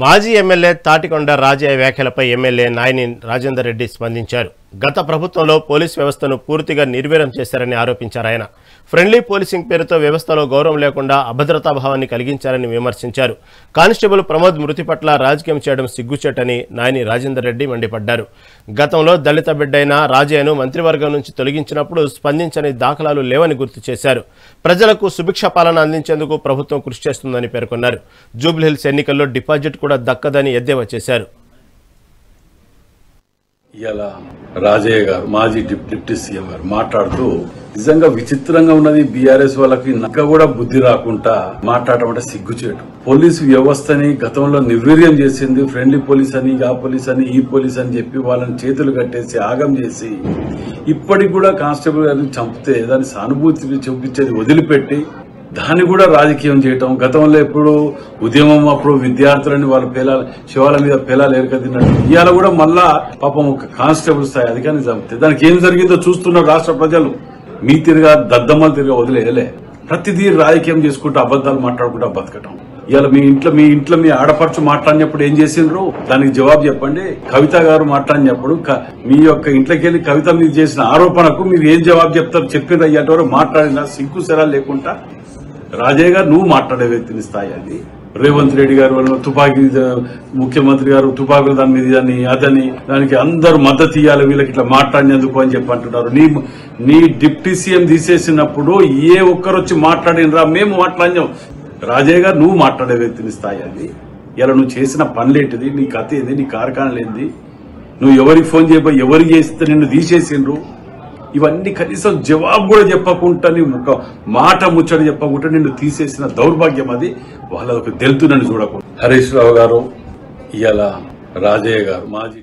మాజీ ఎమ్మెల్యే తాటికొండ రాజయ్య వ్యాఖ్యలపై ఎమ్మెల్యే నాయని రాజేందర్ రెడ్డి స్పందించారు. గత ప్రభుత్వంలో పోలీస్ వ్యవస్థను పూర్తిగా నిర్వీర్యం చేశారని ఆరోపించారు. ఆయన ఫ్రెండ్లీ పోలీసింగ్ పేరుతో వ్యవస్థలో గౌరవం లేకుండా అభద్రతా భావాన్ని కలిగించారని విమర్శించారు. కానిస్టేబుల్ ప్రమోద్ మృతి పట్ల రాజకీయం చేయడం సిగ్గుచేటని నాయని రాజేందర్ రెడ్డి మండిపడ్డారు. గతంలో దళిత బిడ్డైన రాజయ్యను మంత్రివర్గం నుంచి తొలగించినప్పుడు స్పందించని దాఖలాలు లేవని గుర్తు చేశారు. ప్రజలకు సుభిక్ష పాలన అందించేందుకు ప్రభుత్వం కృషి చేస్తుందని పేర్కొన్నారు. జూబ్లీహిల్స్ ఎన్నికల్లో డిపాజిట్ కూడా దక్కదని ఎద్దేవా చేశారు. ఇలా రాజయ్య గారు మాజీ డిప్యూటీ సీఎం గారు మాట్లాడుతూ నిజంగా విచిత్రంగా ఉన్నది. బీఆర్ఎస్ వాళ్ళకి నక్క కూడా బుద్ధి రాకుండా మాట్లాడటం అంటే సిగ్గుచేటు. పోలీసు వ్యవస్థని గతంలో నిర్వీర్యం చేసింది. ఫ్రెండ్లీ పోలీస్ అని, ఆ పోలీస్ అని, ఈ పోలీస్ అని చెప్పి వాళ్ళని చేతులు కట్టేసి ఆగం చేసి ఇప్పటికి కూడా కానిస్టేబుల్ గారిని చంపితే దాని సానుభూతి చూపించేది వదిలిపెట్టి దాన్ని కూడా రాజకీయం చేయటం. గతంలో ఎప్పుడు ఉద్యమం అప్పుడు విద్యార్థులని వాళ్ళ శివాల మీద పేలాలు ఎరకదిన్నట్టు ఇవాళ కూడా మళ్ళా పాపం ఒక కానిస్టేబుల్ స్థాయి అధికారిని చంపితే దానికి ఏం జరిగిందో చూస్తున్నారు రాష్ట్ర ప్రజలు. మీ తిరిగా దద్దమ్మలు తిరిగా వదిలేయలే. ప్రతిదీ రాజకీయం చేసుకుంటూ అబద్దాలు మాట్లాడుకుంటూ బతకటం. ఇవాళ మీ ఇంట్లో మీ ఆడపడుచు మాట్లాడినప్పుడు ఏం చేసిండ్రు దానికి జవాబు చెప్పండి. కవిత గారు మాట్లాడినప్పుడు మీ యొక్క ఇంట్లోకి వెళ్లి కవిత మీద చేసిన ఆరోపణకు మీరు ఏం జవాబు చెప్తారు చెప్పిన అయ్యేటవరకు మాట్లాడినా సిగ్గు సెరాలు లేకుండా రాజయ్య గారు నువ్వు మాట్లాడే వ్యక్తిని స్థాయి అది. రేవంత్ రెడ్డి గారు తుపాకీ ముఖ్యమంత్రి గారు తుపాకులు దాని మీద అదని దానికి అందరూ మద్దతు ఇవ్వాలి వీళ్ళకి ఇట్లా మాట్లాడినందుకు అని చెప్పి అంటున్నారు. నీ డిప్యూటీ సీఎం తీసేసినప్పుడు ఏ ఒక్కరు వచ్చి మాట్లాడినరా? మేము మాట్లాడినాం. రాజయ్య గారు నువ్వు మాట్లాడే వ్యక్తిని స్థాయి అది. ఇలా నువ్వు చేసిన పనులేంటిది, నీ కథ ఏంది, నీ కార్ఖానాలు ఏంది, నువ్వు ఎవరికి ఫోన్ చేయబోయి ఎవరికి చేస్తే నిన్ను తీసేసిండ్రు, ఇవన్నీ కనీసం జవాబు కూడా చెప్పకుండా ఒక మాట ముచ్చట చెప్పకుండా నిన్ను తీసేసిన దౌర్భాగ్యం అది. వాళ్ళకు తెలుతుందని చూడకుండా హరీష్ రావు గారు ఇలా రాజయ్య గారు మాజీ